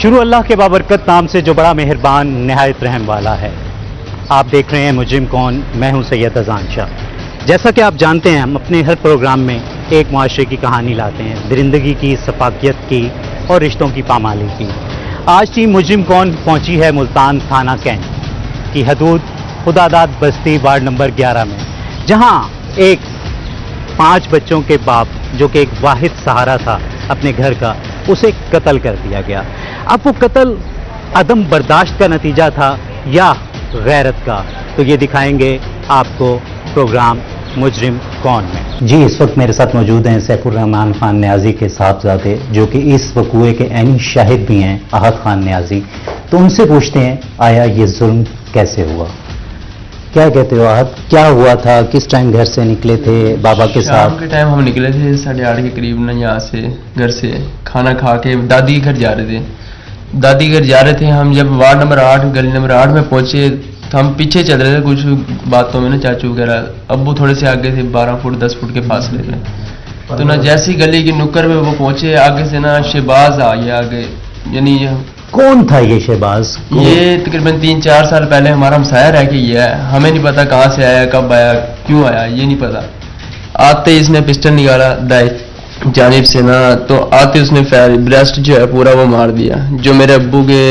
शुरू अल्लाह के बाबरकत नाम से जो बड़ा मेहरबान नहायत रहम वाला है। आप देख रहे हैं मुजरिम कौन, मैं हूं सैयद अजान शाह। जैसा कि आप जानते हैं, हम अपने हर प्रोग्राम में एक मुआशरे की कहानी लाते हैं, दरिंदगी की, सफाकियत की और रिश्तों की पामाली की। आज टीम मुजरिम कौन पहुंची है मुल्तान थाना कैंट की हदूद खुदादाद बस्ती वार्ड नंबर 11 में, जहां एक 5 बच्चों के बाप, जो कि एक वाहिद सहारा था अपने घर का, उसे कत्ल कर दिया गया। अब वो कत्ल अदम बर्दाश्त का नतीजा था या गैरत का, तो ये दिखाएंगे आपको प्रोग्राम मुजरिम कौन में। जी, इस वक्त मेरे साथ मौजूद हैं सैफुर्रहमान खान न्याजी के साहबजादे, जो कि इस वकूए के ऐनी शाहिद भी हैं, आहत खान न्याजी। तो उनसे पूछते हैं, आया ये जुल्म कैसे हुआ? क्या कहते हो आहत, क्या हुआ था? किस टाइम घर से निकले थे बाबा के साथ? शाम के टाइम हम निकले थे 8:30 के करीब ना, यहाँ से घर से खाना खा के दादी के घर जा रहे थे। दादी के घर जा रहे थे हम, जब वार्ड नंबर 8 गली नंबर 8 में पहुंचे तो हम पीछे चल रहे थे कुछ बातों में ना, चाचू वगैरह, अब्बू थोड़े से आगे थे, 12 फुट 10 फुट के फासले पे। तो ना जैसी गली की नुक्कड़ में वो पहुंचे, आगे से ना शहबाज आ गया आगे। यानी कौन था ये शहबाज? ये तकरीबन 3-4 साल पहले हमारा हमसाया रह के गया है। हमें नहीं पता कहाँ से आया, कब आया, क्यों आया, ये नहीं पता। आते इसने पिस्टल निकाला दाएं जानिब से ना, तो आते उसने ब्रेस्ट जो है पूरा वो मार दिया, जो मेरे अब्बू के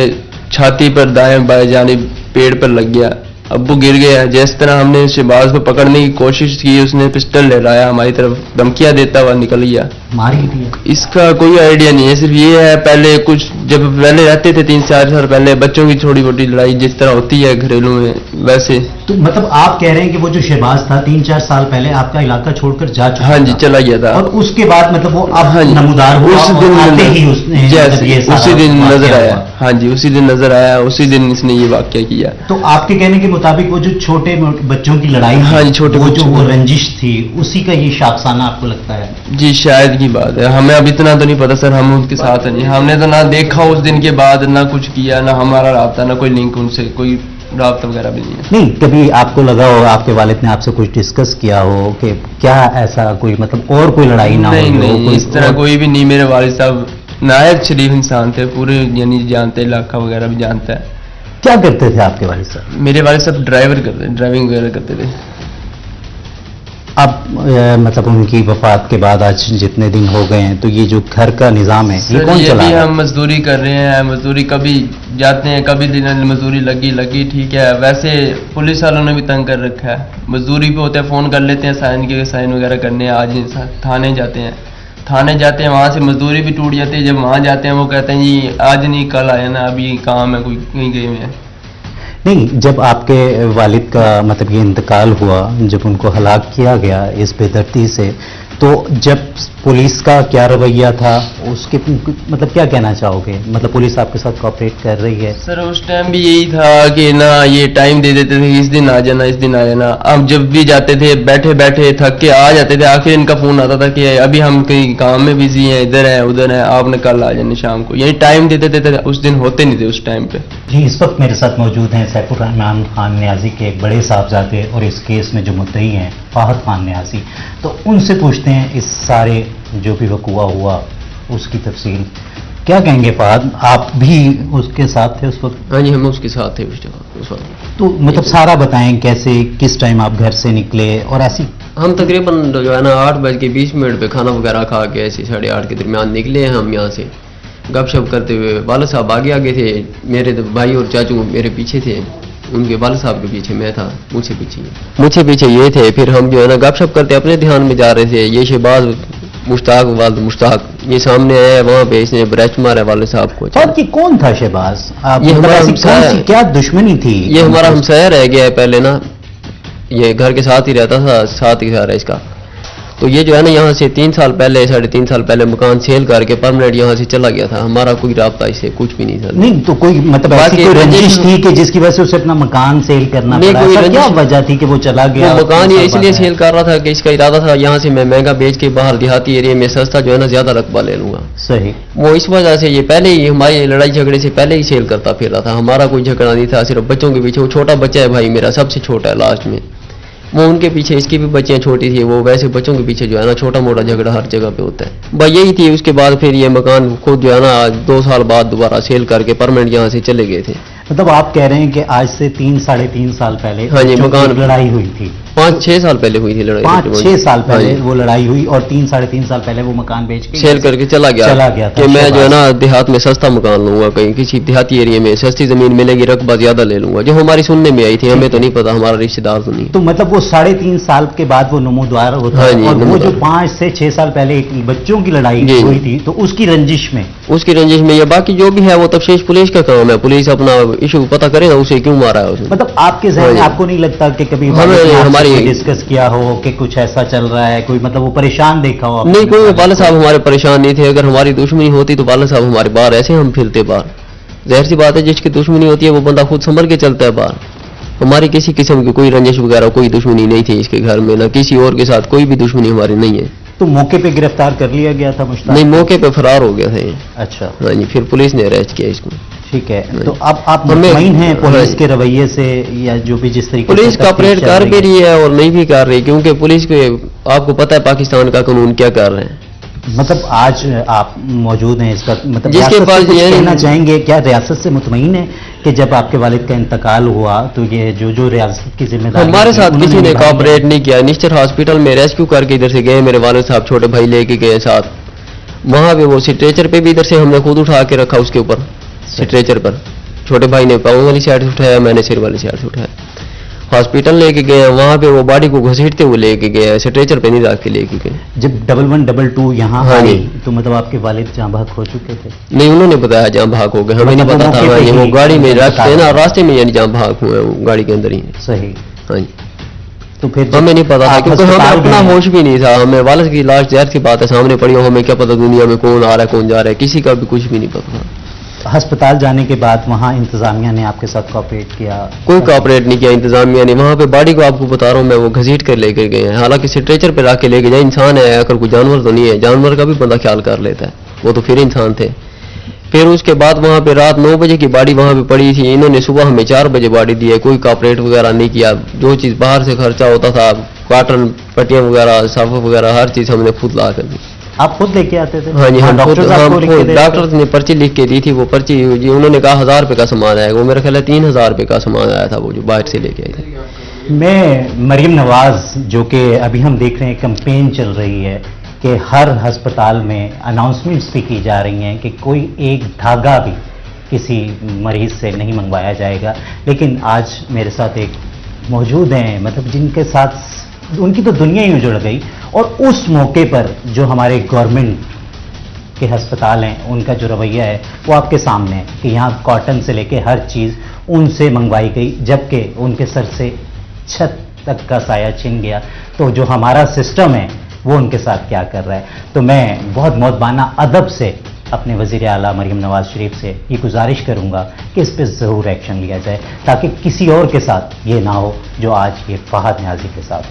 छाती पर दाएं बाएं जानिब पेड़ पर लग गया। अब्बू गिर गया। जिस तरह हमने शहबाज को पकड़ने की कोशिश की, उसने पिस्टल लहराया, हमारी तरफ धमकियां देता हुआ निकल गया। मारी दिया? इसका कोई आइडिया नहीं है, सिर्फ ये है पहले कुछ जब पहले रहते थे 3-4 साल पहले, बच्चों की छोटी मोटी लड़ाई जिस तरह होती है घरेलू में, वैसे। तो मतलब आप कह रहे हैं कि वो जो शहबाज था 3-4 साल पहले आपका इलाका छोड़कर जा चुका? हाँ जी, चला गया था। और उसके बाद मतलब वो अब हाँ जी, नमूदार हुआ, उस दिन आते ही उसने उसी दिन नजर आया। हाँ जी, उसी दिन नजर आया, उसी दिन इसने ये वाकया किया। तो आपके कहने के मुताबिक वो जो छोटे बच्चों की लड़ाई, हाँ जी, छोटे वो रंजिश थी, उसी का ये शाखसाना आपको लगता है? जी शायद की बात है, हमें अब इतना तो नहीं पता सर, हम उनके साथ नहीं, हमने तो ना देखा उस दिन के बाद, ना कुछ किया, ना हमारा राब्ता, ना कोई लिंक उनसे, कोई राब्ता वगैरह भी नहीं है। नहीं, कभी आपको लगा हो, आपके वालिद ने आपसे कुछ डिस्कस किया हो कि क्या ऐसा कोई मतलब और कोई लड़ाई ना नहीं, हो? नहीं, इस तरह कोई भी नहीं। मेरे वालिद साहब नायक शरीफ इंसान थे, पूरे यानी जानते, इलाका वगैरह भी जानता है। क्या करते थे आपके वालिद साहब? मेरे वालिद साहब ड्राइविंग वगैरह करते थे। अब मतलब उनकी वफात के बाद आज जितने दिन हो गए हैं, तो ये जो घर का निजाम है ये कौन चला रहा है? हम मजदूरी कर रहे हैं, मजदूरी कभी जाते हैं, कभी दिन मजदूरी लगी ठीक है। वैसे पुलिस वालों ने भी तंग कर रखा है, मजदूरी पे होते हैं, फोन कर लेते हैं साइन वगैरह करने, आज थाने जाते हैं, वहाँ से मजदूरी भी टूट जाती है। जब वहाँ जाते हैं वो कहते हैं जी आज नहीं कल आया ना, अभी काम है, कोई कहीं गए हुए हैं। नहीं, जब आपके वालिद का मतलब ये इंतकाल हुआ, जब उनको हलाक किया गया इस बेदर्दी से, तो जब पुलिस का क्या रवैया था उसके मतलब क्या कहना चाहोगे? मतलब पुलिस आपके साथ कोऑपरेट कर रही है? सर उस टाइम भी यही था कि ना ये टाइम दे देते थे, इस दिन आ जाना, इस दिन आ जाना। अब जब भी जाते थे बैठे बैठे थक के आ जाते थे, आखिर इनका फोन आता था कि अभी हम कहीं काम में बिजी हैं, इधर हैं उधर हैं, आपने कल आ जाना शाम को, यानी टाइम दे देते थे, उस दिन होते नहीं थे उस टाइम पे। जी, इस वक्त मेरे साथ मौजूद हैं सैफुर्रहमान खान न्याजी के एक बड़े साहबजादे और इस केस में जो मुद्दई हैं फाहद खान न्याजी। तो उनसे पूछते हैं इस सारे जो भी वकूआ हुआ उसकी तफसील। क्या कहेंगे फाहद, आप भी उसके साथ थे उस वक्त? हाँ जी, हम उसके साथ थे उस वक्त। तो मतलब सारा बताएं, कैसे किस टाइम आप घर से निकले और ऐसी? हम तकरीबन जो है ना 8:20 पे खाना वगैरह खा के ऐसे 8:30 के दरमियान निकले हैं हम यहाँ से, गपशप करते हुए। वालिद साहब आगे थे, मेरे तो भाई और चाचू मेरे पीछे थे, उनके वालिद साहब के पीछे मैं था, मुझसे पीछे ये थे। फिर हम जो है ना गपशप करते अपने ध्यान में जा रहे थे। ये शहबाज मुश्ताक ये सामने आया, वहाँ पे इसने ब्रेस्ट मारा वालिद साहब को। और कि कौन था शहबाज? ये हमारा क्या दुश्मनी थी? ये हमारा हमसाया रह गया है पहले ना, ये घर के साथ ही रहता था, साथ ही सारा इसका। तो ये जो है ना यहाँ से 3 साल पहले 3.5 साल पहले मकान सेल करके परमानेंट यहाँ से चला गया था। हमारा कोई राब्ता इससे कुछ भी नहीं था। नहीं, तो कोई मतलब ऐसी कोई रंजिश थी कि जिसकी वजह से उसे अपना मकान सेल करना पड़ा? क्या वजह थी कि वो चला गया? वो मकान ये इसलिए सेल कर रहा था कि इसका इरादा था यहाँ से मैं महंगा बेच के बाहर देहाती एरिया में सस्ता जो है ना ज्यादा रकबा ले लूंगा। सही। वो इस वजह से ये पहले ही हमारी लड़ाई झगड़े से पहले ही सेल करता फिर रहा था। हमारा कोई झगड़ा नहीं था, सिर्फ बच्चों के पीछे। वो छोटा बच्चा है भाई मेरा, सबसे छोटा है लास्ट में, वो उनके पीछे, इसकी भी बच्चियां छोटी थी, वो वैसे बच्चों के पीछे जो है ना छोटा मोटा झगड़ा हर जगह पे होता है। भाई यही थी। उसके बाद फिर ये मकान खुद जो है ना 2 साल बाद दोबारा सेल करके परमानेंट यहाँ से चले गए थे। मतलब आप कह रहे हैं कि आज से 3-3.5 साल पहले हाँ जी, बच्चों की मकान लड़ाई हुई थी। 5-6 साल पहले हुई थी लड़ाई। 5-6 साल हाँ पहले जी। वो लड़ाई हुई और 3-3.5 साल पहले वो मकान बेच के सेल करके चला गया था कि मैं जो है शहबाज। ना देहात में सस्ता मकान लूंगा, कहीं किसी देहाती एरिया में सस्ती जमीन मिलेगी, रकबा ज्यादा ले लूंगा, जो हमारी सुनने में आई थी, हमें तो नहीं पता, हमारा रिश्तेदार तो नहीं। तो मतलब वो 3.5 साल के बाद वो नमोद्वार होता हाँ है जी, और वो नमोद्वार। जो 5 से 6 साल पहले एक बच्चों की लड़ाई जी। हुई थी तो उसकी रंजिश में उसकी रंजिश में, या बाकी जो भी है वो तफ्तीश पुलिस का काम है, पुलिस अपना इशू पता करे ना उसे क्यों मारा है उसने। मतलब आपके जहन में हाँ जी। आपको नहीं लगता कि कभी हमें हमारी डिस्कस किया हो कि कुछ ऐसा चल रहा है, कोई मतलब वो परेशान देखा हो आपने? नहीं, कोई वाले साहब हमारे परेशान नहीं थे। अगर हमारी दुश्मनी होती तो वाले साहब हमारे बाहर ऐसे हम फिरते बाहर। जाहिर सी बात है, जिसकी दुश्मनी होती है वो बंदा खुद संभल के चलता है बाहर। हमारी किसी किस्म की कोई रंजिश वगैरह कोई दुश्मनी नहीं थी इसके घर में, ना किसी और के साथ कोई भी दुश्मनी हमारी नहीं है। तो मौके पे गिरफ्तार कर लिया गया था मुश्ताक? नहीं, मौके पे फरार हो गया था ये। अच्छा, हाँ जी, फिर पुलिस ने अरेस्ट किया इसको। ठीक है। नहीं। तो अब आप हमें- मुतमईन हैं हाँ पुलिस जी। के रवैये से, या जो भी जिस तरीके पुलिस से कॉपरेट तफ्तीश चल कर भी है? रही है और नहीं भी कर रही, क्योंकि पुलिस को आपको पता है पाकिस्तान का कानून क्या कर रहे हैं। मतलब आज आप मौजूद हैं इसका मतलब जिसके रियासत से पास कुछ ये- कहना चाहेंगे क्या? रियासत से मुतमईन है कि जब आपके वालिद का इंतकाल हुआ तो ये जो रियासत की जिम्मेदारी हमारे साथ उन्होंने किसी ने निभाई है? कॉपरेट नहीं किया। निश्चर हॉस्पिटल में रेस्क्यू करके इधर से गए, मेरे वालिद साहब छोटे भाई लेके गए साथ। वहां पे वो स्ट्रेचर पे भी इधर से हमने खुद उठा के रखा उसके ऊपर, स्ट्रेचर पर। छोटे भाई ने पाँव वाली साइड से उठाया, मैंने सिर वाली साइड से उठाया। हॉस्पिटल लेके गए, वहां पे वो बॉडी को घसीटते हुए लेके गए, स्ट्रेचर पे नहीं रख के लेके गए। जब 1122 यहाँ हाँ आई जी। तो मतलब आपके वालिद जहाँ भाग हो चुके थे? नहीं, उन्होंने बताया जहाँ भाग हो गए, हमें नहीं मतलब पता मौके था। पे हाँ जी, वो ही गाड़ी में रखते ना, बता- रास्ते में यानी जहाँ भाग हुए हैं, वो गाड़ी के अंदर ही। सही। हाँ जी, तो फिर हमें नहीं पता था आप क्योंकि हमें अस्पताल अपना गए। होश भी नहीं था। हमें वालिद की लाश जहर की बात है सामने पड़ी हो, हमें क्या पता दुनिया में कौन आ रहा है कौन जा रहा है, किसी का भी कुछ भी नहीं पता था। अस्पताल जाने के बाद वहाँ इंतजामिया ने आपके साथ कॉपरेट किया? कोई कॉपरेट नहीं किया इंतजामिया ने। वहाँ पे बॉडी को आपको बता रहा हूँ मैं, वो घसीट कर लेकर गए हैं। हालांकि स्ट्रेचर पे रख के लेके जाए, इंसान है, अगर कोई जानवर तो नहीं है, जानवर का भी बंदा ख्याल कर लेता है, वो तो फिर इंसान थे। फिर उसके बाद वहाँ पे रात 9 बजे की बॉडी वहाँ पे पड़ी थी, इन्होंने सुबह हमें 4 बजे बॉडी दी है। कोई कॉपरेट वगैरह नहीं किया। जो चीज़ बाहर से खर्चा होता था, कॉटन पट्टियाँ वगैरह, साफा वगैरह, हर चीज़ हमने खुद ला कर दी। आप खुद लेके आते थे? हाँ जी, हम खुद, डॉक्टर आपको लिख के देते थे? डॉक्टर ने पर्ची लिख के दी थी। वो पर्ची जी उन्होंने कहा 1000 रुपये का सामान आएगा, वो मेरा ख्याल है 3000 रुपये का सामान आया था, वो जो बाहर से लेके आए थे। मैं मरियम नवाज, जो कि अभी हम देख रहे हैं कैंपेन चल रही है कि हर अस्पताल में अनाउंसमेंट्स भी की जा रही हैं कि कोई एक धागा भी किसी मरीज से नहीं मंगवाया जाएगा, लेकिन आज मेरे साथ एक मौजूद हैं मतलब जिनके साथ उनकी तो दुनिया ही उजड़ गई, और उस मौके पर जो हमारे गवर्नमेंट के अस्पताल हैं उनका जो रवैया है वो आपके सामने है कि यहाँ कॉटन से लेके हर चीज़ उनसे मंगवाई गई, जबकि उनके सर से छत तक का साया छिन गया। तो जो हमारा सिस्टम है वो उनके साथ क्या कर रहा है। तो मैं बहुत मौदबाना अदब से अपने वज़ीर आला मरियम नवाज शरीफ से ये गुजारिश करूंगा कि इस पर ज़रूर एक्शन लिया जाए, ताकि किसी और के साथ ये ना हो जो आज ये फहद न्याजी के साथ।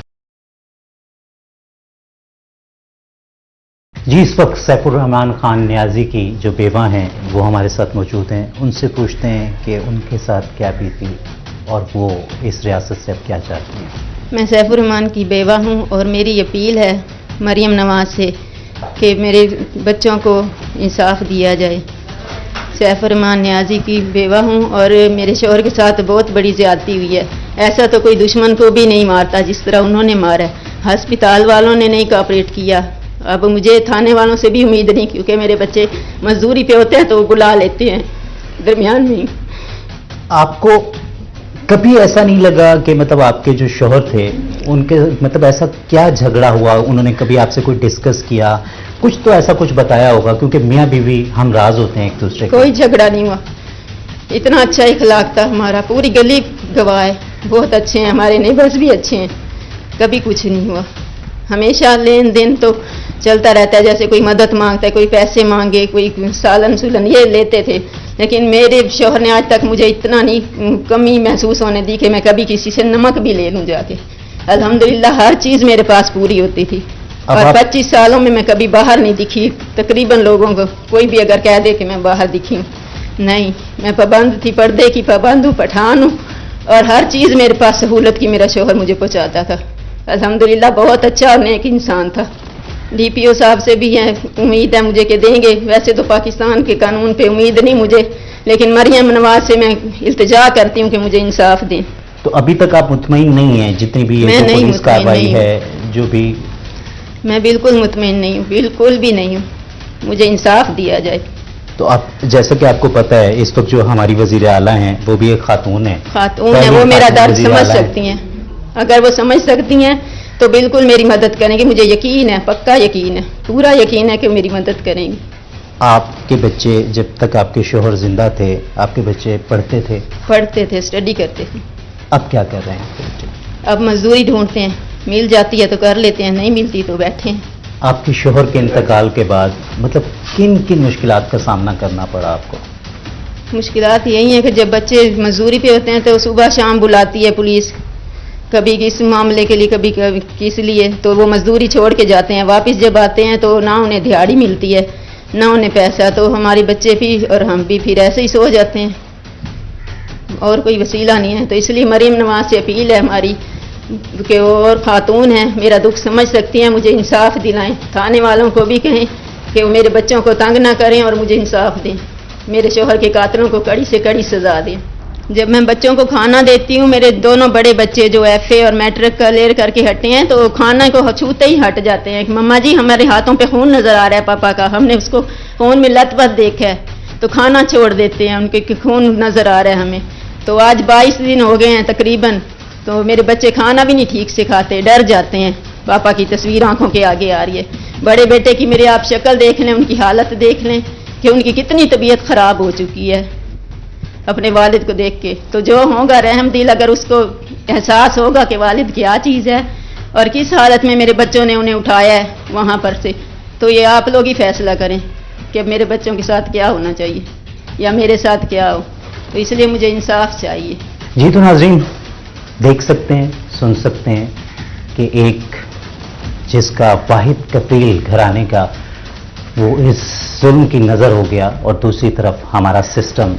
जी, इस वक्त सैफुर रहमान खान न्याजी की जो बेवा हैं वो हमारे साथ मौजूद हैं। उनसे पूछते हैं कि उनके साथ क्या बीती और वो इस रियासत से अब क्या चाहती हैं। मैं सैफुर रहमान की बेवा हूँ और मेरी अपील है मरियम नवाज से कि मेरे बच्चों को इंसाफ दिया जाए। सैफुर रहमान न्याजी की बेवा हूँ और मेरे शौहर के साथ बहुत बड़ी ज़्यादती हुई है। ऐसा तो कोई दुश्मन को भी नहीं मारता जिस तरह उन्होंने मारा है। अस्पताल वालों ने नहीं कोऑपरेट किया। अब मुझे थाने वालों से भी उम्मीद नहीं, क्योंकि मेरे बच्चे मजदूरी पे होते हैं तो वो बुला लेते हैं दरमियान में। आपको कभी ऐसा नहीं लगा कि मतलब आपके जो शौहर थे उनके मतलब ऐसा क्या झगड़ा हुआ, उन्होंने कभी आपसे कोई डिस्कस किया? कुछ तो ऐसा कुछ बताया होगा, क्योंकि मियाँ बीवी हम राज होते हैं एक दूसरे के। कोई झगड़ा नहीं हुआ। इतना अच्छा इखलाक था हमारा, पूरी गली गवाह है, बहुत अच्छे हैं, हमारे नेबर्स भी अच्छे हैं, कभी कुछ नहीं हुआ। हमेशा लेन देन तो चलता रहता है, जैसे कोई मदद मांगता है, कोई पैसे मांगे, कोई सालन सुलन ये लेते थे। लेकिन मेरे शौहर ने आज तक मुझे इतना नहीं कमी महसूस होने दी कि मैं कभी किसी से नमक भी ले लूं जाके। अल्हम्दुलिल्लाह हर चीज़ मेरे पास पूरी होती थी। और 25 सालों में मैं कभी बाहर नहीं दिखी। तकरीबन लोगों को कोई भी अगर कह दे कि मैं बाहर दिखी हूँ, नहीं, मैं पाबंद थी, पर्दे की पाबंद हूँ, पठान हूँ, और हर चीज़ मेरे पास सहूलत की मेरा शौहर मुझे पहुँचाता था। अल्हम्दुलिल्लाह बहुत अच्छा और नेक इंसान था। DPO साहब से भी है उम्मीद है मुझे कि देंगे, वैसे तो पाकिस्तान के कानून पे उम्मीद नहीं मुझे, लेकिन मरियम नवाज से मैं इल्तिजा करती हूँ कि मुझे इंसाफ दें। तो अभी तक आप मुतमईन नहीं हैं जितनी भी मैं ये जो नहीं पुलिस मुतमईन कार्रवाई नहीं है, जो भी? मैं बिल्कुल मुतमईन नहीं हूँ, बिल्कुल भी नहीं हूँ, मुझे इंसाफ दिया जाए। तो आप, जैसा कि आपको पता है, इस वक्त जो हमारी वजीर आला हैं वो भी एक खातून है। खातून है, वो मेरा दर्द वज़ीर समझ आला हैं। सकती हैं। अगर वो समझ सकती हैं तो बिल्कुल मेरी मदद करेंगी, मुझे यकीन है, पक्का यकीन है, पूरा यकीन है कि मेरी मदद करेंगी। आपके बच्चे, जब तक आपके शोहर जिंदा थे, आपके बच्चे पढ़ते थे? पढ़ते थे, स्टडी करते थे। अब क्या कर रहे हैं आपके बच्चे? अब मजदूरी ढूंढते हैं, मिल जाती है तो कर लेते हैं, नहीं मिलती तो बैठे हैं। आपके शोहर के इंतकाल के बाद मतलब किन किन मुश्किलात का सामना करना पड़ा आपको? मुश्किलात यही है कि जब बच्चे मजदूरी पे होते हैं तो सुबह शाम बुलाती है पुलिस, कभी किस मामले के लिए, कभी कभी किस लिए, तो वो मजदूरी छोड़ के जाते हैं। वापस जब आते हैं तो ना उन्हें दिहाड़ी मिलती है ना उन्हें पैसा, तो हमारे बच्चे भी और हम भी फिर ऐसे ही सो जाते हैं, और कोई वसीला नहीं है। तो इसलिए मरीम नवाज से अपील है हमारी कि वो और खातून है, मेरा दुख समझ सकती हैं, मुझे इंसाफ दिलाएं। थाने वालों को भी कहें कि वो मेरे बच्चों को तंग ना करें और मुझे इंसाफ दें, मेरे शोहर के कातिलों को कड़ी से कड़ी सजा दें। जब मैं बच्चों को खाना देती हूँ, मेरे दोनों बड़े बच्चे जो FA और मैट्रिक क्लियर करके हटे हैं, तो खाना को छूते ही हट जाते हैं कि मम्मा जी हमारे हाथों पे खून नज़र आ रहा है पापा का, हमने उसको फ़ोन में लत-पत देखा है, तो खाना छोड़ देते हैं उनके कि खून नज़र आ रहा है हमें। तो आज 22 दिन हो गए हैं तकरीबन, तो मेरे बच्चे खाना भी नहीं ठीक से खाते, डर जाते हैं, पापा की तस्वीर आंखों के आगे आ रही है। बड़े बेटे की मेरे आप शक्ल देख लें, उनकी हालत देख लें कि उनकी कितनी तबीयत ख़राब हो चुकी है अपने वालिद को देख के। तो जो होगा रहम दिल, अगर उसको एहसास होगा कि वालिद क्या चीज़ है और किस हालत में मेरे बच्चों ने उन्हें उठाया है वहाँ पर से, तो ये आप लोग ही फैसला करें कि अब मेरे बच्चों के साथ क्या होना चाहिए या मेरे साथ क्या हो। तो इसलिए मुझे इंसाफ चाहिए। जी तो नाज़रीन देख सकते हैं, सुन सकते हैं कि एक जिसका वाहिद कफील घराने का वो इस जुल्म की नज़र हो गया, और दूसरी तरफ हमारा सिस्टम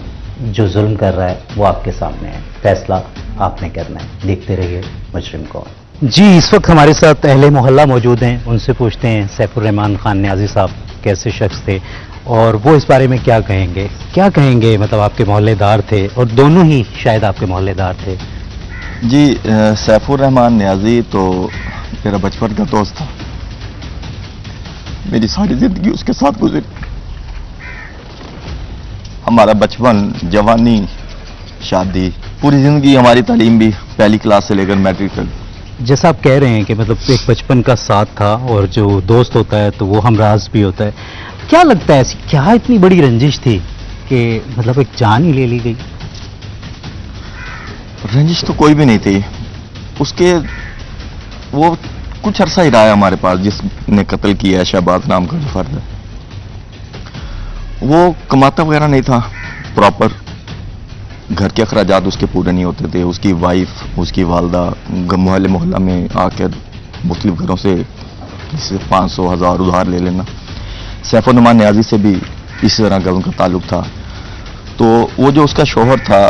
जो जुल्म कर रहा है वो आपके सामने है, फैसला आपने करना है। देखते रहिए मुजरिम कौन। जी इस वक्त हमारे साथ अहले मोहल्ला मौजूद हैं, उनसे पूछते हैं सैफुर रहमान खान न्याजी साहब कैसे शख्स थे और वो इस बारे में क्या कहेंगे। मतलब आपके मोहल्लेदार थे और दोनों ही शायद आपके मोहल्लेदार थे। जी सैफुर रहमान न्याजी तो मेरा बचपन का दोस्त था, मेरी सारी जिंदगी उसके साथ गुजरी। हमारा बचपन, जवानी, शादी, पूरी जिंदगी, हमारी तालीम भी पहली क्लास से लेकर मैट्रिक तक। जैसा आप कह रहे हैं कि मतलब एक बचपन का साथ था और जो दोस्त होता है तो वो हमराज भी होता है, क्या लगता है ऐसी क्या इतनी बड़ी रंजिश थी कि मतलब एक जान ही ले ली गई? रंजिश तो कोई भी नहीं थी उसके, वो कुछ अरसा ही रहा है हमारे पास जिसने कत्ल किया है शहबाज नाम का जो फर्द है। वो कमाता वगैरह नहीं था प्रॉपर, घर के अखराजात उसके पूरे नहीं होते थे। उसकी वाइफ, उसकी वालदा मोहल्ला में आकर मुख्तलिफ घरों से किसी 500,000 उधार ले लेना। सैफुर रहमान न्याजी से भी इसी तरह का उनका ताल्लुक था। तो वो जो उसका शौहर था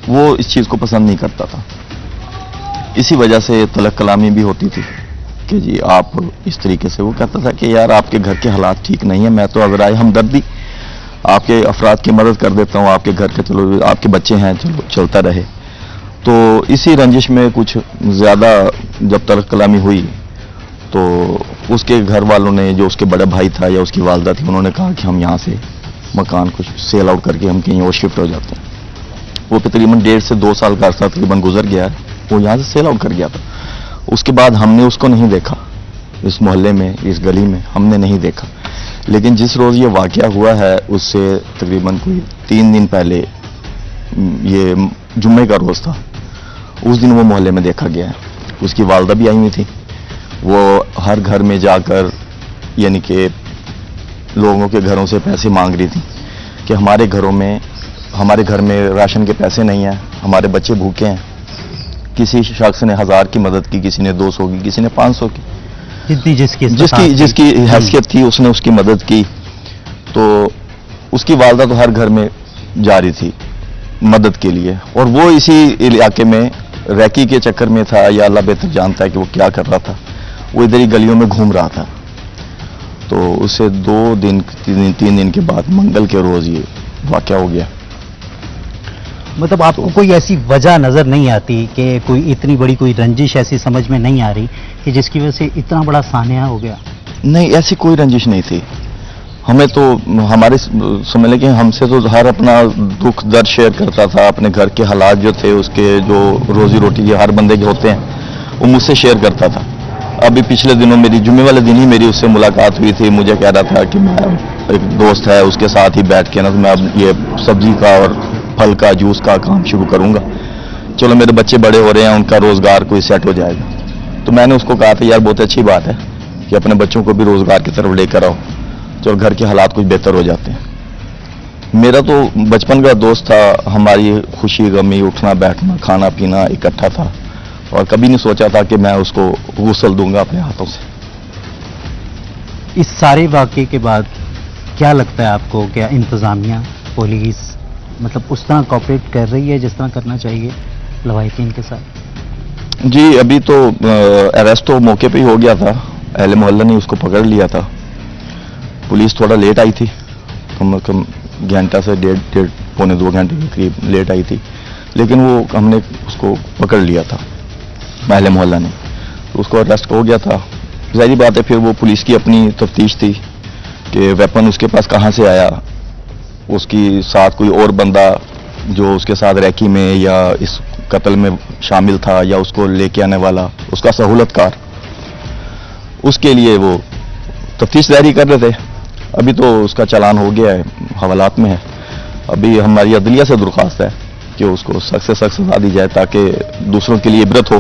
वो इस चीज़ को पसंद नहीं करता था, इसी वजह से तलक कलामी भी होती थी कि जी आप इस तरीके से। वो कहता था कि यार आपके घर के हालात ठीक नहीं है, मैं तो अज़राए हमदर्दी आपके अफराद की मदद कर देता हूँ, आपके घर के, चलो आपके बच्चे हैं, चलो चलता रहे। तो इसी रंजिश में कुछ ज़्यादा जब तलक कलामी हुई तो उसके घर वालों ने, जो उसके बड़ा भाई था या उसकी वालदा थी, उन्होंने कहा कि हम यहाँ से मकान कुछ सेल आउट करके हम कहीं और शिफ्ट हो जाते हैं। वो तकरीबन 1.5 से 2 साल का अर्सा तकरीबन गुजर गया है, वो यहाँ से सेल आउट कर गया था। उसके बाद हमने उसको नहीं देखा, इस मोहल्ले में, इस गली में हमने नहीं देखा। लेकिन जिस रोज़ ये वाक़या हुआ है उससे तकरीबन कोई 3 दिन पहले, ये जुम्मे का रोज़ था, उस दिन वो मोहल्ले में देखा गया है। उसकी वालदा भी आई हुई थी, वो हर घर में जाकर यानी कि लोगों के घरों से पैसे मांग रही थी कि हमारे घर में राशन के पैसे नहीं हैं, हमारे बच्चे भूखे हैं। किसी शख्स ने 1000 की मदद की, किसी ने 200 की, किसी ने 500 की, जिसकी हैसियत थी उसने उसकी मदद की। तो उसकी वालदा तो हर घर में जा रही थी मदद के लिए, और वो इसी इलाके में रैकी के चक्कर में था या अल्लाह बेहतर जानता है कि वो क्या कर रहा था, वो इधर ही गलियों में घूम रहा था। तो उसे 3 दिन के बाद मंगल के रोज ये वाकया हो गया। मतलब आपको कोई ऐसी वजह नजर नहीं आती कि कोई इतनी बड़ी कोई रंजिश ऐसी समझ में नहीं आ रही कि जिसकी वजह से इतना बड़ा सान्या हो गया? नहीं, ऐसी कोई रंजिश नहीं थी। हमें तो हमारे समझ लें कि हमसे तो हर अपना दुख दर्द शेयर करता था, अपने घर के हालात जो थे उसके, जो रोजी रोटी के हर बंदे के होते हैं, वो मुझसे शेयर करता था। अभी पिछले दिनों मेरी जुम्मे वाले दिन ही मेरी उससे मुलाकात हुई थी। मुझे कह रहा था कि मैं, एक दोस्त है उसके साथ ही बैठ के ना, तो मैं अब ये सब्जी का और फल का जूस का काम शुरू करूंगा, चलो मेरे बच्चे बड़े हो रहे हैं, उनका रोजगार कोई सेट हो जाएगा। तो मैंने उसको कहा था यार बहुत अच्छी बात है कि अपने बच्चों को भी रोजगार की तरफ लेकर आओ, चलो घर के हालात कुछ बेहतर हो जाते हैं। मेरा तो बचपन का दोस्त था, हमारी खुशी गमी, उठना बैठना खाना पीना इकट्ठा था, और कभी नहीं सोचा था कि मैं उसको गुस्ल दूंगा अपने हाथों से। इस सारे वाक़े के बाद क्या लगता है आपको, क्या इंतज़ामिया पुलिस मतलब उस तरह कॉपरेट कर रही है जिस तरह करना चाहिए लवाहिकीन के साथ? जी, अभी तो अरेस्ट तो मौके पे ही हो गया था, अहले मोहल्ला ने उसको पकड़ लिया था। पुलिस थोड़ा लेट आई थी, कम से कम घंटा से डेढ़ पौने 2 घंटे के करीब लेट आई थी, लेकिन वो हमने उसको पकड़ लिया था अहले मोहल्ला ने, तो उसको अरेस्ट हो गया था। ज़ाहिर बात है फिर वो पुलिस की अपनी तफ्तीश थी कि वेपन उसके पास कहाँ से आया, उसकी साथ कोई और बंदा जो उसके साथ रैकी में या इस कत्ल में शामिल था, या उसको लेके आने वाला उसका सहूलतकार, उसके लिए वो तफ्तीश जारी कर रहे थे। अभी तो उसका चालान हो गया है, हवालात में है। अभी हमारी अदलिया से दरख्वास्त है कि उसको सख्त से सख्त सजा दी जाए ताकि दूसरों के लिए इबरत हो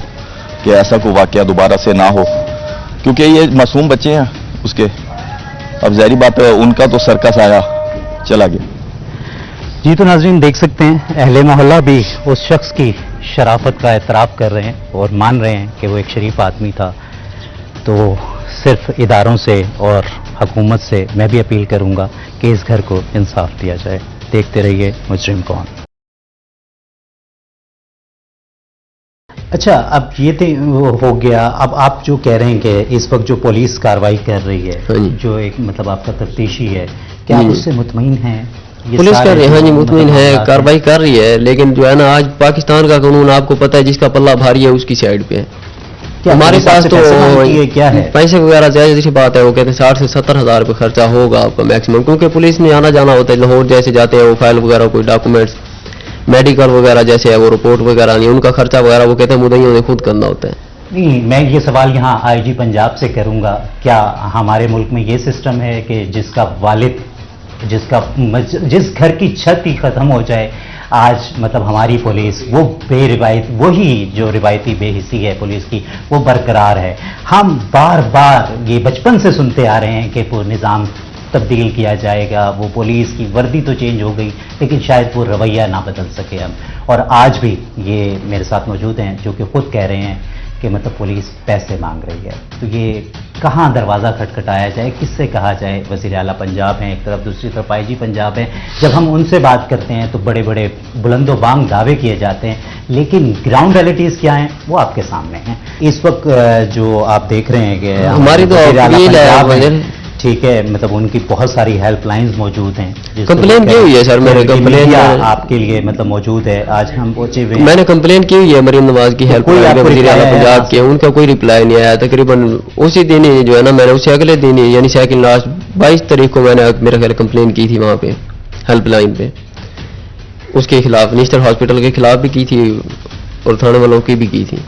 कि ऐसा कोई वाकया दोबारा से ना हो, क्योंकि ये मासूम बच्चे हैं उसके। अब ज़ाहिर बात है उनका तो सर का साया चला गया। जी तो नाज़रीन देख सकते हैं अहले मोहल्ला भी उस शख्स की शराफत का एतराफ़ कर रहे हैं और मान रहे हैं कि वो एक शरीफ आदमी था। तो सिर्फ इदारों से और हुकूमत से मैं भी अपील करूंगा कि इस घर को इंसाफ दिया जाए। देखते रहिए मुजरिम कौन। अच्छा, अब ये तो हो गया, अब आप जो कह रहे हैं कि इस वक्त जो पुलिस कार्रवाई कर रही हाँ है, जी। जो एक मतलब आपका तफ्तीशी है, क्या आप जी। उससे मुतमईन हैं? ये पुलिस सारे कर रही है, हाँ जी जो मुतमिन मतलब है, हालात हैं, कार्रवाई कर रही है, लेकिन जो है ना आज पाकिस्तान का कानून आपको पता है जिसका पल्ला भारी है उसकी साइड पे है। क्या हमारे पुलिस पास आपसे तो पैसे मांगती है, क्या है? पैसे वगैरह जायज सी बात है, वो कहते हैं 60 से 70 हज़ार रुपये खर्चा होगा आपका मैक्सिमम, क्योंकि पुलिस में आना जाना होता है, लाहौर जैसे जाते हैं वो फाइल वगैरह कोई डॉक्यूमेंट्स मेडिकल वगैरह जैसे है वो रिपोर्ट वगैरह नहीं, उनका खर्चा वगैरह वो कहते हैं मुद्दइयों ने खुद करना होता है। नहीं, मैं ये सवाल यहाँ आईजी पंजाब से करूंगा, क्या हमारे मुल्क में ये सिस्टम है कि जिसका वालिद जिस घर की छत ही खत्म हो जाए, आज मतलब हमारी पुलिस वो बेरिवायत, वही जो रिवायती बेहिसी है पुलिस की वो बरकरार है। हम बार बार ये बचपन से सुनते आ रहे हैं कि वो निज़ाम तब्दील किया जाएगा, वो पुलिस की वर्दी तो चेंज हो गई लेकिन शायद वो रवैया ना बदल सके हम। और आज भी ये मेरे साथ मौजूद हैं जो कि खुद कह रहे हैं कि मतलब पुलिस पैसे मांग रही है। तो ये कहाँ दरवाज़ा खटखटाया जाए, किससे कहा जाए? वज़ीर आला पंजाब हैं एक तरफ, दूसरी तरफ आईजी पंजाब हैं। जब हम उनसे बात करते हैं तो बड़े बड़े बुलंदो बांग दावे किए जाते हैं, लेकिन ग्राउंड रियलिटीज़ क्या हैं वो आपके सामने हैं। इस वक्त जो आप देख रहे हैं कि हमारी तो वज़ीर आला अपील है, पंजाब हैं, वज़ीर। ठीक है, मतलब उनकी बहुत सारी हेल्पलाइंस मौजूद हैं जिसको कंप्लेन की हुई है सर, मैंने कंप्लेन मीडिया आपके लिए मतलब मौजूद है। आज हम पहुंचे हुए हैं। मैंने कंप्लेन की हुई है मरीम नवाज की हेल्प कोई आपको वज़ीर आला reply आया पंजाब यहाँ के, उनका कोई रिप्लाई नहीं आया। तकरीबन उसी दिन ही जो है ना, मैंने उससे अगले दिन ही यानी सेकंड लास्ट 22 तारीख को मैंने मेरा ख्याल कंप्लेन की थी वहाँ पे हेल्पलाइन पे, उसके खिलाफ निश्तर हॉस्पिटल के खिलाफ भी की थी और थाने वालों की भी की थी,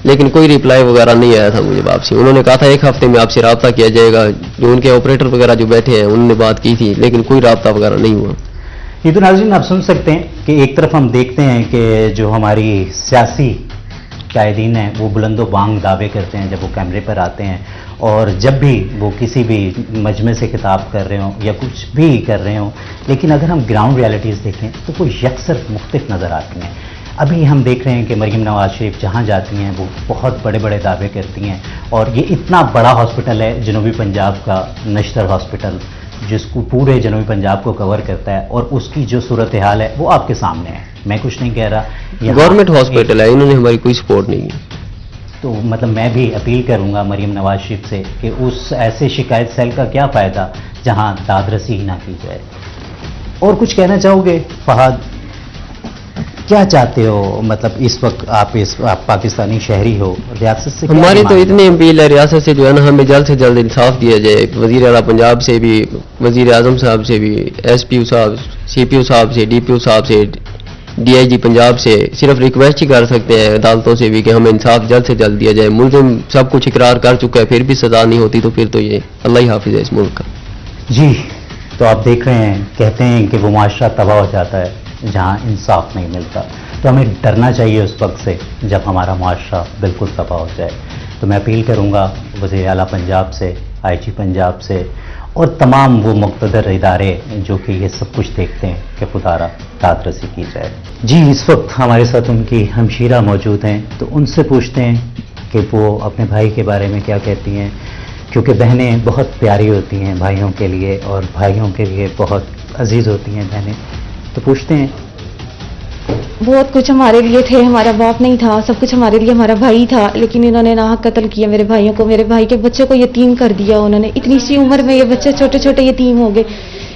लेकिन कोई रिप्लाई वगैरह नहीं आया था मुझे वापसी। उन्होंने कहा था 1 हफ्ते में आपसे रब्ता किया जाएगा, जो उनके ऑपरेटर वगैरह जो बैठे हैं उन्होंने बात की थी, लेकिन कोई रब्ता वगैरह नहीं हुआ। ये तो नाज़रीन आप सुन सकते हैं कि एक तरफ हम देखते हैं कि जो हमारी सियासी कायदीन हैं वो बुलंदो बांग दावे करते हैं जब वो कैमरे पर आते हैं, और जब भी वो किसी भी मजमे से खिताब कर रहे हों या कुछ भी कर रहे हों, लेकिन अगर हम ग्राउंड रियलिटीज़ देखें तो वो यकसर मुख्तलिफ नज़र आती हैं। अभी हम देख रहे हैं कि मरीम नवाज शरीफ जहाँ जाती हैं वो बहुत बड़े बड़े दावे करती हैं, और ये इतना बड़ा हॉस्पिटल है जनूबी पंजाब का नश्तर हॉस्पिटल, جس کو پورے جنوبی پنجاب کو کور کرتا ہے اور اس کی جو صورتحال ہے وہ آپ کے سامنے ہے. میں کچھ نہیں کہہ رہا. گورنمنٹ ہاسپٹل ہے, انہوں نے ہماری کوئی سپورٹ نہیں کی. تو مطلب میں بھی اپیل کروں گا مریم نواز شریف سے کہ اس ایسے شکایت سیل کا کیا فائدہ جہاں داد رسی ہی نہ کی جائے. اور کچھ کہنا چاہو گے فہد؟ کیا چاہتے ہو مطلب اس وقت آپ پاکستانی شہری ہو, ریاست سے کیا ہماری تو ڈیمانڈ ہے؟ اتنی اپیل ہے ریاست سے جو ہے نا, ہمیں جلد سے جلد انصاف دیا جائے. وزیر اعلیٰ پنجاب سے بھی, وزیر اعظم صاحب سے بھی, ایس پی او صاحب, سی پی او صاحب سے, ڈی پی او صاحب سے, ڈی آئی جی پنجاب سے صرف ریکویسٹ ہی کر سکتے ہیں عدالتوں سے بھی کہ ہمیں انصاف جلد سے جلد دیا جائے. ملزم سب کچھ اقرار کر چکا ہے, پھر بھی سزا نہیں ہوتی تو پھر تو یہ اللہ ہی حافظ ہے اس ملک کا. جی تو آپ دیکھ رہے ہیں, کہتے ہیں کہ وہ معاشرہ تباہ ہو جاتا ہے جہاں انصاف نہیں ملتا. تو ہمیں ڈرنا چاہیے اس وقت سے جب ہمارا معاشرہ بالکل تباہ ہو جائے. تو میں اپیل کروں گا وزیر اعلیٰ پنجاب سے, آئی جی پنجاب سے اور تمام وہ مقتدر ادارے جو کہ یہ سب کچھ دیکھتے ہیں کہ خدارا داد رسی کی جائے. جی اس وقت ہمارے ساتھ ان کی ہمشیرہ موجود ہیں, تو ان سے پوچھتے ہیں کہ وہ اپنے بھائی کے بارے میں کیا کہتی ہیں, کیونکہ بہنیں بہت پیاری ہوتی ہیں بھائیوں کے لیے اور بھائیوں کے لیے بہت عزیز ہوتی ہیں بہنیں. تو پوچھتے ہیں. بہت کچھ ہمارے لیے تھے, ہمارا باپ نہیں تھا, سب کچھ ہمارے لیے ہمارا بھائی تھا, لیکن انہوں نے ناحق قتل کیا میرے بھائیوں کو, میرے بھائی کے بچوں کو یتیم کر دیا انہوں نے. اتنی سی عمر میں یہ بچے چھوٹے چھوٹے یتیم ہو گئے,